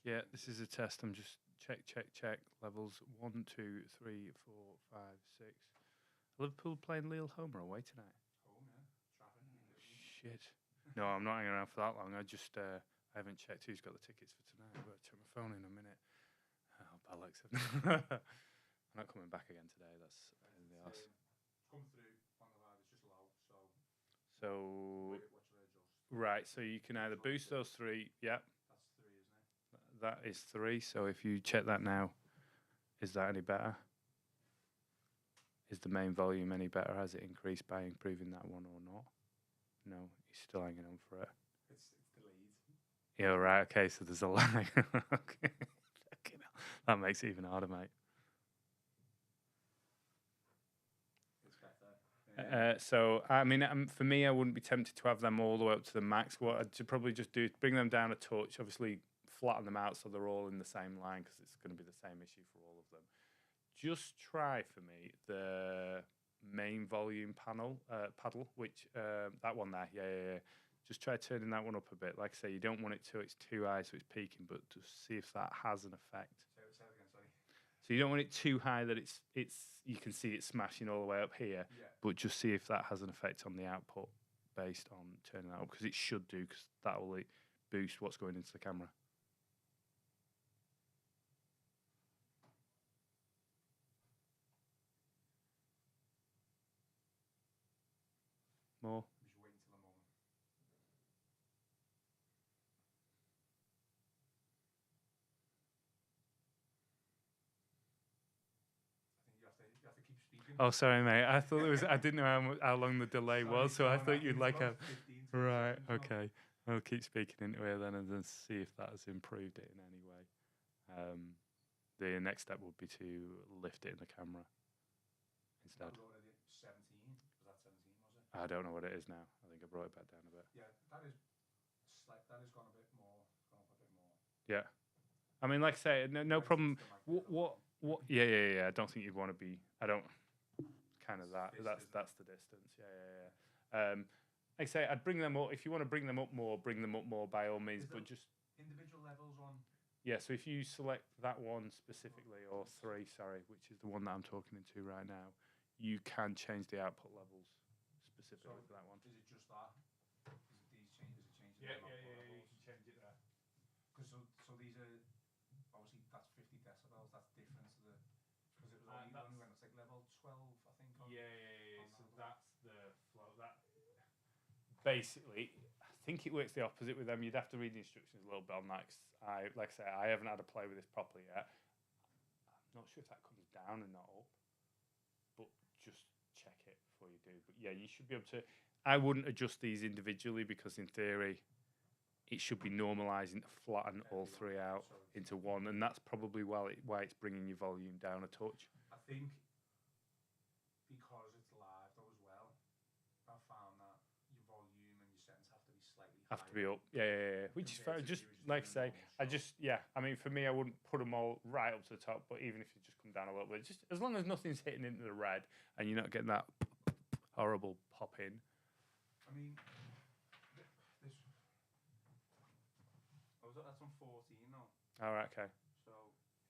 Yeah, this is a test. I'm just check levels 1, 2, 3, 4, 5, 6. Liverpool playing Lille home or away tonight? Home, yeah. Trafford. Shit. No, I'm not hanging around for that long. I haven't checked who's got the tickets for tonight. I've got to check my phone in a minute. Oh, bollocks. I'm not coming back again today. That's in the arse. Come through on the live. It's just low, so So what should I adjust? right, so you can either boost those 3. Yeah, That's 3, isn't it? that is 3. So if you check that now, is that any better? Is the main volume any better? Has it increased by improving that one or not? No, he's still hanging on for it. It's delayed. Yeah, right. Okay, so there's a lag. Okay. That makes it even harder, mate. It's better. So, I mean, for me, I wouldn't be tempted to have them all the way up to the max. What I'd probably just do is bring them down a touch, obviously flatten them out so they're all in the same line because it's going to be the same issue for all of them. Just try for me the main volume paddle, which that one there, yeah. Just try turning that one up a bit. Like I say, you don't want it to it's too high, so it's peaking, but just see if that has an effect. Say it again, sorry. So you don't want it too high that it's you can see it smashing all the way up here, but just see if that has an effect on the output based on turning that up because it should do because that will boost what's going into the camera. More. I'm just waiting till the moment. I think you have to keep speaking. Oh, sorry, mate. I thought I didn't know how long the delay was, so I thought you'd like a. Right. Okay. I'll keep speaking into it then, and then see if that has improved it in any way. The next step would be to lift it in the camera instead. 17. Was that 17? Was it? I don't know what it is now. I think I brought it back down a bit. Yeah, that is gone a bit more. Gone up a bit more. Yeah. I mean, like I say, no problem. What? Yeah. I don't think you'd want to be. I don't. Kind of that. That's the distance. Yeah. Like I say, I'd bring them up. If you want to bring them up more by all means. But just individual levels on. Yeah. So if you select that one specifically, or 3, sorry, which is the one that I'm talking into right now, you can change the output levels specifically for that one. Is it just that? Is it these changes? Yeah. You can change it there. Because so these are obviously that's 50 decibels. That's different to the because it was only when it's like level 12, I think. So that's the flow. That basically, I think it works the opposite with them. You'd have to read the instructions a little bit on that. Cause like I say, I haven't had to play with this properly yet. I'm not sure if that comes down and not up, but just check it before you do. But yeah, you should be able to. I wouldn't adjust these individually because in theory, it should be normalizing to flatten all 3 out into one, and that's probably why it's bringing your volume down a touch. I think because it's live though as well, I found that your volume and your settings have to be slightly higher. Have to be up, yeah. Which is fair. Just like I say, I mean, for me, I wouldn't put them all right up to the top, but even if you just come down a little bit, just as long as nothing's hitting into the red and you're not getting that horrible pop in. I mean, that's on 14 now. All right, okay. So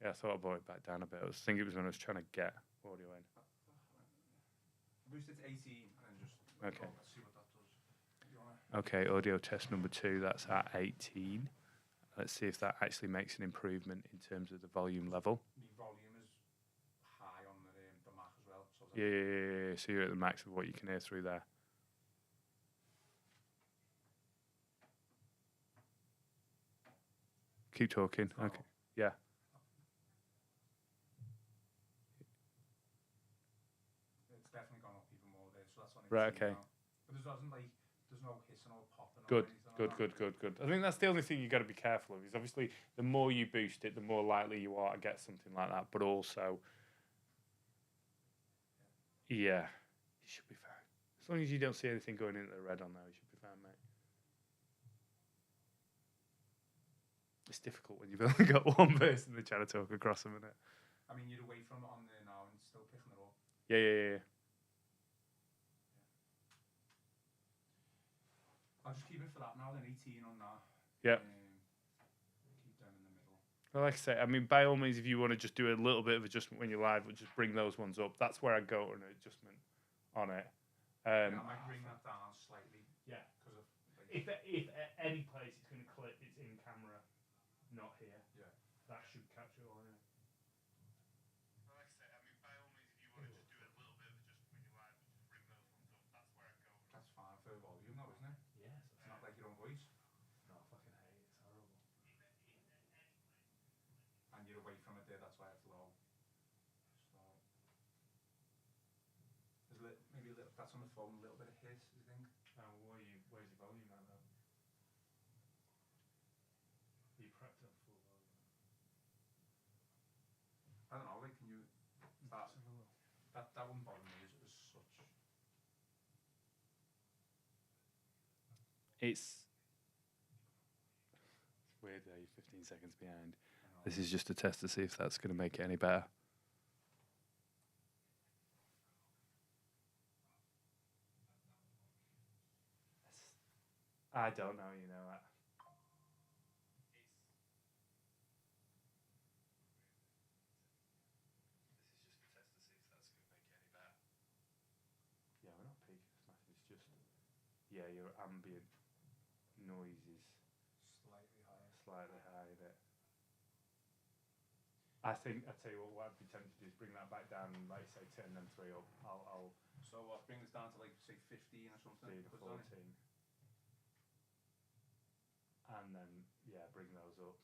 yeah, I thought I brought it back down a bit. I was thinking it was when I was trying to get audio in. Boost it to 18 and just okay. Let's see what that does. Okay, audio test number 2. That's at 18. Let's see if that actually makes an improvement in terms of the volume level. The volume is high on the Mac as well. So yeah. So you're at the max of what you can hear through there. Keep talking. Okay. Yeah. It's definitely gone up even more there. So that's on right. Okay. Now. But there's no hissing or popping. Good. I think that's the only thing you got to be careful of. Is obviously the more you boost it, the more likely you are to get something like that. But also, yeah, you should be fine. As long as you don't see anything going into the red on there, you should be fine, mate. It's difficult when you've only got one person to try to talk across them, isn't it? I mean, you're away from it on there now and still picking it up. Yeah. I'll just keep it for that now, then 18 on that. Yeah. Keep them in the middle. Well, like I say, I mean, by all means, if you want to just do a little bit of adjustment when you're live, but just bring those ones up. That's where I go on an adjustment on it. I might bring that down slightly. Yeah. Because of like, If at any place it's going to clip, it's in camera, not here. Yeah. That should capture it all anyway. Well, like I say, I mean, by all means, if you want to just do a little bit of adjustment when you're live, but just bring those ones up. That's where I go. That's fine for volume, though, isn't it? Yes. It's not like your own voice. No, I fucking hate it. It's horrible. And you're away from it there, that's why it's low. So there's maybe a little, that's on the phone, a little bit of hiss, you think? Where's your volume at though? You prepped on full volume. I don't know, like, can you, that wouldn't bother me as such. It's weird that you're 15 seconds behind. This is just a test to see if that's going to make it any better. I don't know, you know that. Yeah, we're not peaking as much. It's just, yeah, your ambient noise is slightly high a bit. I think, I tell you what I'd be tempted to do is bring that back down and, like say, turn them three up. I'll So what, bring this down to like, say, 15 or something? do the 14. And then, yeah, bring those up.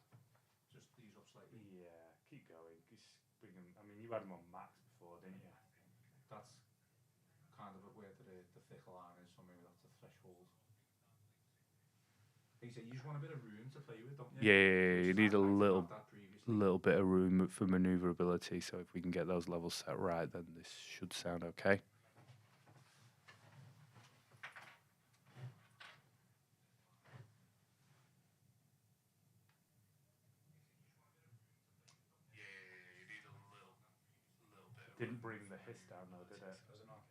Just these up slightly? Yeah, keep going. Just bring them, I mean, you had them on max before, didn't you? That's kind of where the thicker line is, so maybe that's a threshold. Like you say, you just want a bit of room to play with, don't you? Yeah, you need a little little bit of room for maneuverability. So if we can get those levels set right, then this should sound okay. Didn't bring the hiss down though, did it? Does it not?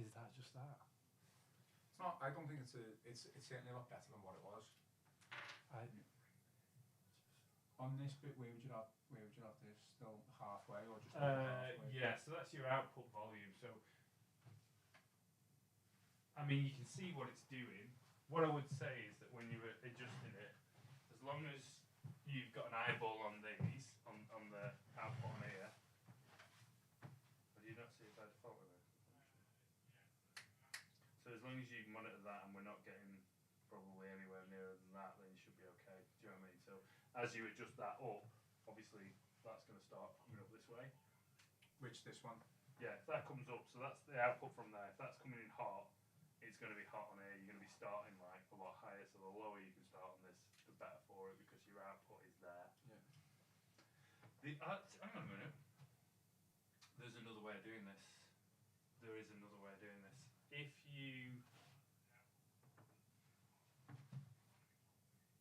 Is that just that? It's not. I don't think it's certainly a lot better than what it was. On this bit, where would you have this still halfway or just over halfway? Yeah, so that's your output volume. So, I mean, you can see what it's doing. What I would say is that when you're adjusting it, as long as you've got an eyeball on these, on the output on here, do you not see it by default with it? So as long as you monitor that and we're not getting probably anywhere nearer than that, then you should be okay. Do you know what I mean? So as you adjust that up, obviously that's going to start coming up this way. This one? Yeah, if that comes up, so that's the output from there. If that's coming in hot, it's going to be hot on here. You're going to be starting like a lot higher. So the lower you can start on this, the better for it because your output is there. Yeah. Hang on a minute. There's another way of doing this. There is another way of doing this. If you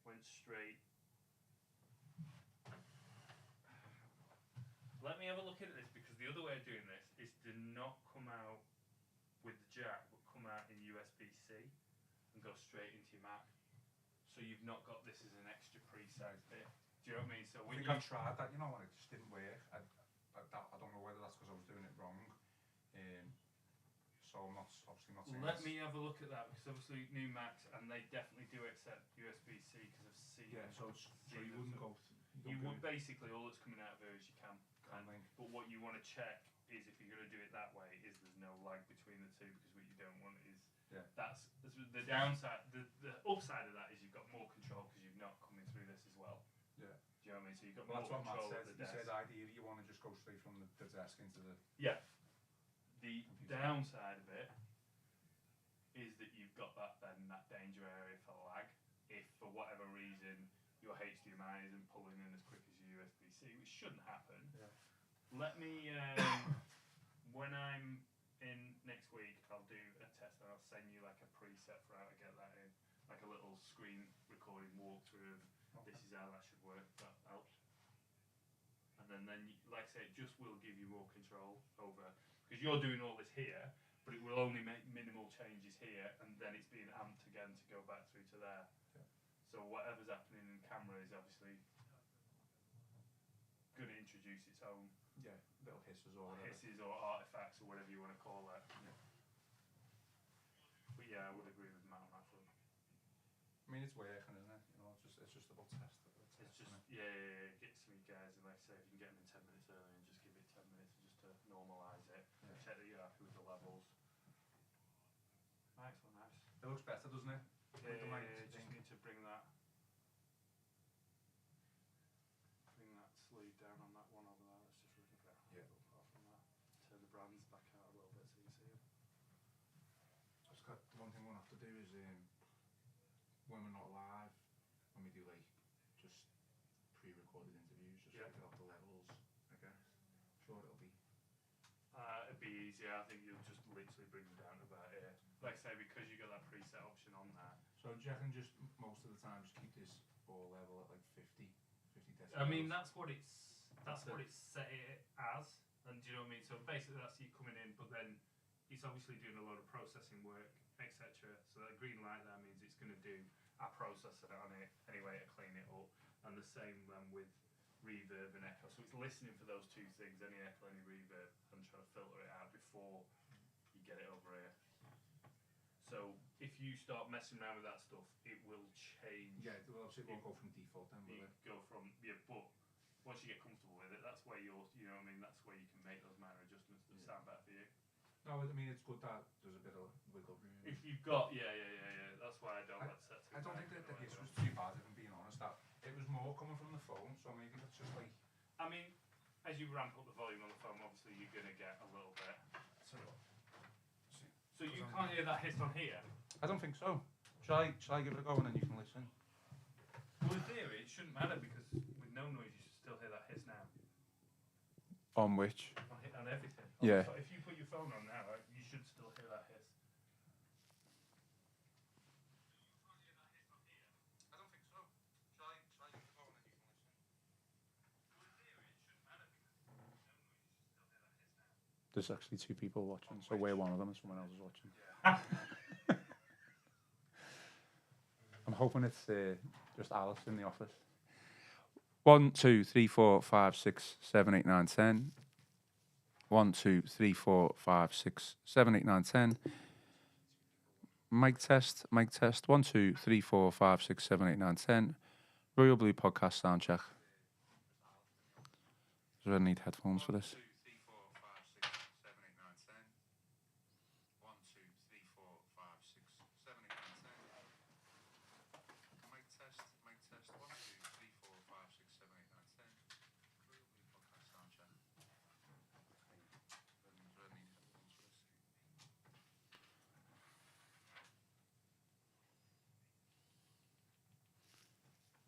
went straight. Let me have a look at this because the other way of doing this is to not come out with the jack, but come out in USB-C and go straight into your Mac. So you've not got this as an extra preset bit. Do you know what I mean? So when I think I've tried that, you know, and it just didn't work. I don't know whether that's because I was doing it wrong. So I'm obviously not saying let me have a look at that because obviously new Macs and they definitely do accept USB-C because I've seen. Yeah, so you wouldn't go. You would basically all that's coming out of here is you can. Link. But what you want to check is if you're going to do it that way, is there's no lag between the two because what you don't want is that's the downside. The upside of that is you've got more control because you're not coming through this as well. Yeah. Do you know what I mean? So you've got Well, more that's what Matt control said. of the He desk. said ideally you want to just go straight from the desk into the. Yeah. The downside of it is that you've got that danger area for lag. If for whatever reason your HDMI isn't pulling in as quick as your USB-C, which shouldn't happen. Yeah. Let me when I'm in next week, I'll do a test and I'll send you like a preset for how to get that in, like a little screen recording walkthrough of this is how that should work. That helps. And then you, like I say, it just will give you more control over because you're doing all this here, but it will only make minimal changes here, and then it's being amped again to go back through to there. Yeah. So whatever's happening in camera is obviously going to introduce its own little hisses or whatever. hisses or artifacts or whatever you want to call it. Yeah. But yeah, I would agree with Matt on that front. I mean, it's working, isn't it? You know, it's just about test. It's just get some guys, and like I say, if you can get them in 10 minutes early and just give it 10 minutes just to normalise it, Yeah. check that you're happy with the levels. Nice. It looks better, doesn't it? Just need to bring that sleeve down on that one over there. Let's just remove it. Yeah. Apart from that, turn the brands back out a little bit so you can see them. Just got one thing we'll have to do is when we're not live, when we do like just pre-recorded interviews, just Yeah. figure out the levels. I guess. Sure, it'll be. It'd be easier. I think you'll just literally bring them down to about here. Like I say, because you got that preset option on there. So do you reckon just most of the time just keep this all level at like 50 decibels? I mean, that's what it's That's what it. it's set it as, and do you know what I mean? So basically, that's you coming in, but then it's obviously doing a lot of processing work, etc. So that green light there means it's going to do a processing on it anyway to clean it up, and the same with reverb and echo. So it's listening for those two things, any echo, any reverb, and trying to filter it out before you get it over here. So if you start messing around with that stuff, it will change. Yeah, well, obviously it won't go from default then, will it? Go from but once you get comfortable with it, that's where you know what I mean. That's where you can make those minor adjustments that sound better for you. No, I mean it's good that there's a bit of wiggle room. If you've got that's why I don't let set too I don't tight think that the anyway, hiss though. was too bad, if I'm being honest. That it was more coming from the phone, so maybe that's just like. I mean, as you ramp up the volume on the phone, obviously you're gonna get a little bit. So you can't hear that hiss on here. I don't think so. Shall I give it a go and then you can listen? Well, in theory, it shouldn't matter because with no noise, you should still hear that hiss now On which? on everything. Yeah. So if you put your phone on now, you should still hear that hiss. I don't think so. Shall I give it a go and then you can listen? Well, in theory, it shouldn't matter because with no noise, you should still hear that hiss now. There's actually two people watching, so we're one of them and someone else is watching. Yeah. I'm hoping it's just Alice in the office. 1, 2, 3, 4, 5, 6, 7, 8, 9, 10. 1, 2, 3, 4, 5, 6, 7, 8, 9, 10. Mic test, mic test. 1, 2, 3, 4, 5, 6, 7, 8, 9, 10. Royal Blue podcast sound check. Do I need headphones for this? 1, 2, 3, 4, 5, 6, 7, 8, 9, 10. 1, 2, 3, 4, 5, 6, 7, 8, 9, 10. Mic test, mic test. 1, 2, 3, 4, 5, 6, 7, 8, 9, 10. Royal Blue podcast sound check. Do I need headphones for this?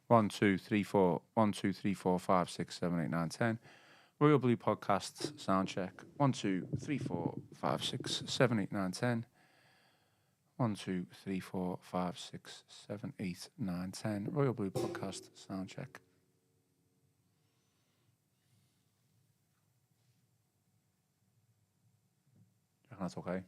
1, 2, 3, 4. 1, 2, 3, 4, 5, 6, 7, 8, 9, 10. Royal Blue podcast sound check. 1, 2, 3, 4, 5, 6, 7, 8, 9, 10. 1, 2, 3, 4, 5, 6, 7, 8, 9, 10. Royal Blue podcast sound check. Do you reckon that's okay?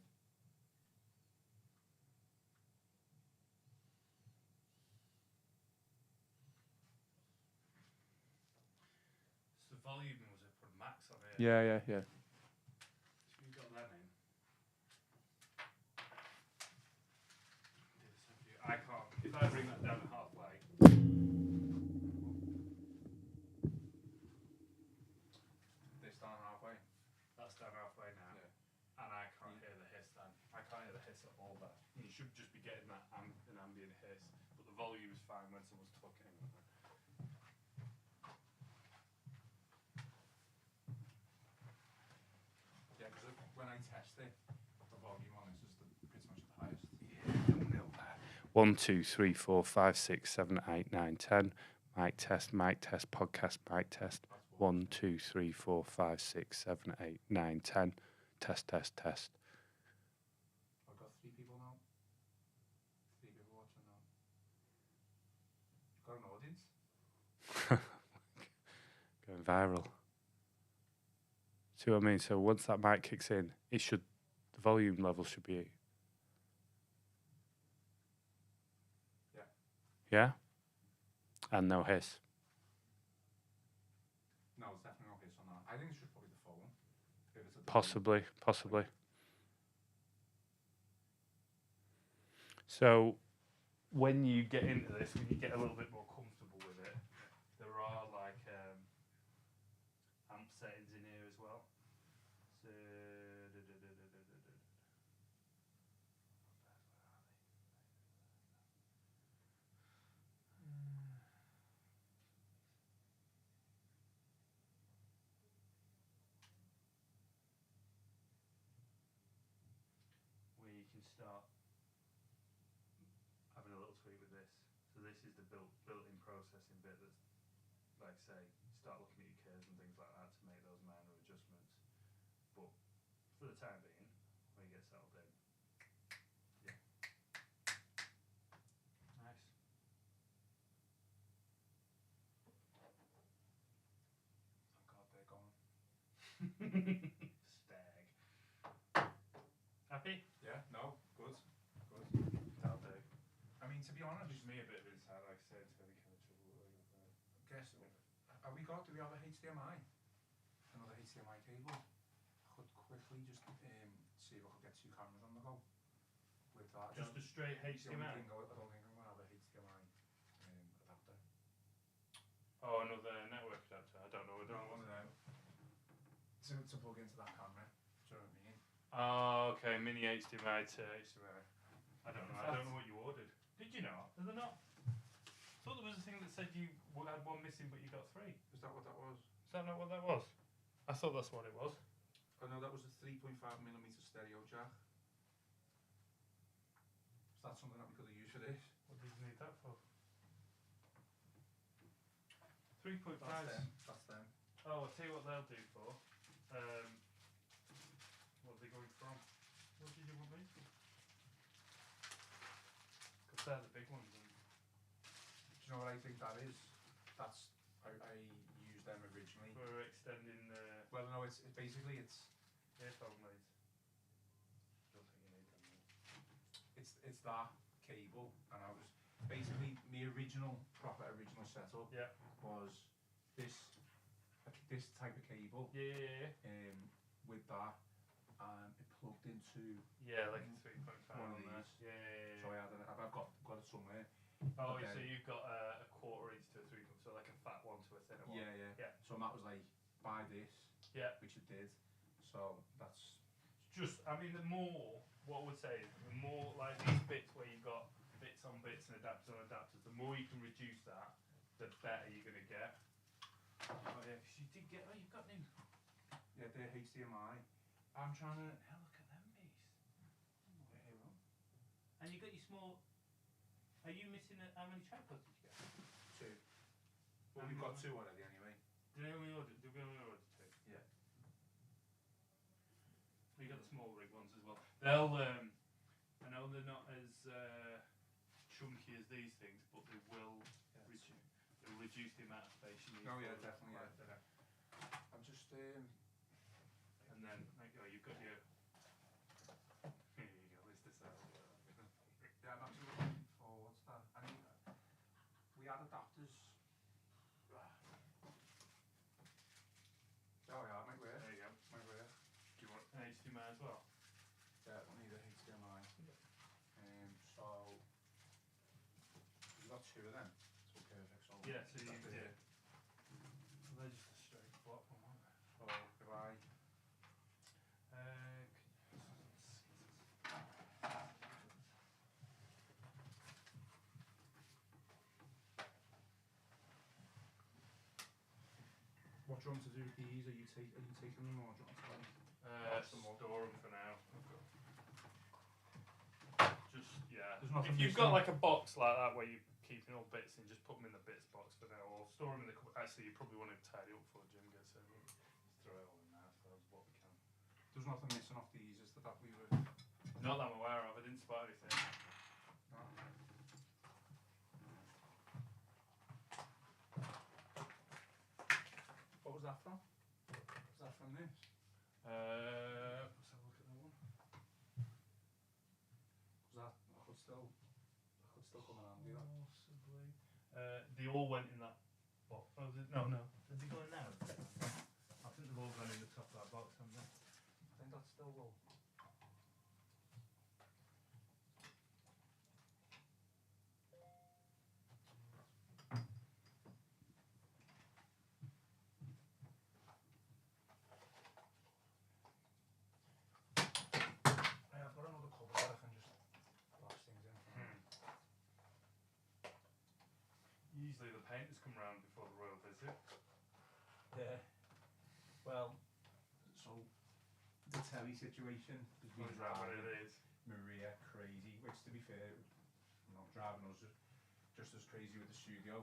So volume was it put max on it? Yeah. So you got them in. I can't. If I bring that down to halfway. This down halfway. That's down halfway now. Yeah. And I can't hear the hiss then. I can't hear the hiss at all there. You should just be getting that an ambient hiss, but the volume is fine when someone's talking. Yeah, because when I test it, the volume on this is pretty much the highest. Yeah, no. 1, 2, 3, 4, 5, 6, 7, 8, 9, 10. Mic test, podcast, mic test. 1, 2, 3, 4, 5, 6, 7, 8, 9, 10. Test. I've got 3 people now. 3 people watching now. Got an audience? Going viral. See what I mean? So once that mic kicks in, the volume level should be. Yeah. Yeah? And no hiss. No, it's definitely not hiss on that. I think it's just probably the phone. If it's at the Possibly. So when you get into this, when you get a little bit more comfortable with it, there are like amp settings in here as well. So where you can start having a little tweak with this. So this is the built-in processing bit that's, like say, start looking at your curves and things like that to make those minor adjustments. But for the time being, when you get settled in, yeah. Nice. Oh God, they're gone. Stag. Happy? Yeah, no, good. That'll do. I mean, to be honest, Gives me a bit of insight, like I said, to any kind of trouble that you've had. guess, do we have a HDMI? Another HDMI cable? I could quickly just see if I could get two cameras on the go with that. Just a straight The only HDMI? thing I don't think I'm going to have a HDMI adapter. Oh, another network adapter. I don't know. I don't want one of them to plug into that camera. Do you know what I mean? Oh, okay. Mini HDMI to HDMI. I don't know. I don't know what you ordered. Did you not? Is there not? I thought there was a thing that said you had one missing, but you got three. Is that what that was? Is that not what that was? I thought that's what it was. Oh no, that was a 3.5mm stereo jack. Is that something that we could have used for this? What did you need that for? 3.5. That's them. Oh, I'll tell you what they'll do for. What are they going from? What did you want these for? Because they're the big ones. And Do you know what I think that is? I used them originally. we're extending the Well, no, it's basically earphone leads. Don't think you need them. it's that cable, and I was basically my proper original setup Yeah. was this type of cable Yeah. with that, and it plugged into. Yeah, like a 3.5 One of on there. these. Yeah. So I've got it somewhere. Oh, but so then- you've got a quarter inch to a 3, so like a fat one to a thinner one. Yeah. Yeah. So Matt was like, buy this, Yeah. which it did. So that's Just, I mean, what I would say is, the more like these bits where you've got bits on bits and adapters on adapters, the more you can reduce that, the better you're going to get. Oh yeah, 'cause you did get, you've got new. yeah, they're HDMI. I'm trying to. Hell, look at them beasts. Here we go. And you got your small, are you missing, how many tripods did you get? Two. Well, we've got two already anyway. Did we only order two? Yeah. We got the small rig ones as well. They'll, I know they're not as chunky as these things, but they will reduce the amount of space you need. Oh yeah, for them. definitely. Right, Yeah. I'm just And then, you've got your. Here you go. Is this out? yeah, I'm actually looking for what's that? I need. We had adapters. Oh yeah, might work. There you go. Might work. Do you want an HDMI as well? Yeah, we need a HDMI. So we've got two of them. So perfect. So Yeah. So you that's did. it. Well, they're just a straight block one, aren't they? So if I what do you want to do with these? Are you taking them or do you want to Store them for now. Just There's nothing if you've missing. got like a box like that where you're keeping all bits in, just put them in the bits box for now, or store them in the. Actually, you probably want to tidy up before Jim gets in. Just throw it all in there. So that's what we can. There's nothing missing off these, is that we were. Not that I'm aware of. I didn't spot anything. No. What was that from? Was that from this? still come around, do that. Possibly. They all went in that box. Oh, no. Did they go in there? I think they've all gone in the top of that box, haven't they? I think that's still low. Yeah, I've got another cupboard that I can just blast things in. Usually the painters come round before the royal visit. Yeah. Well, so the Terry situation has been Is that what driving it is? Maria crazy, which to be fair, driving us just as crazy with the studio.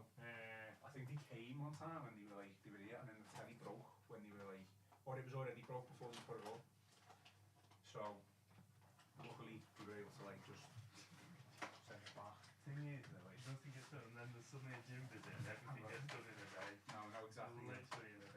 I think they came one time and they were here, and then the telly broke when they were or it was already broke before we put it up. So luckily we were able to just send it back. Thing is, nothing gets done, and then there's suddenly a gym visit and everything gets done in a day. No, exactly. Literally in a day.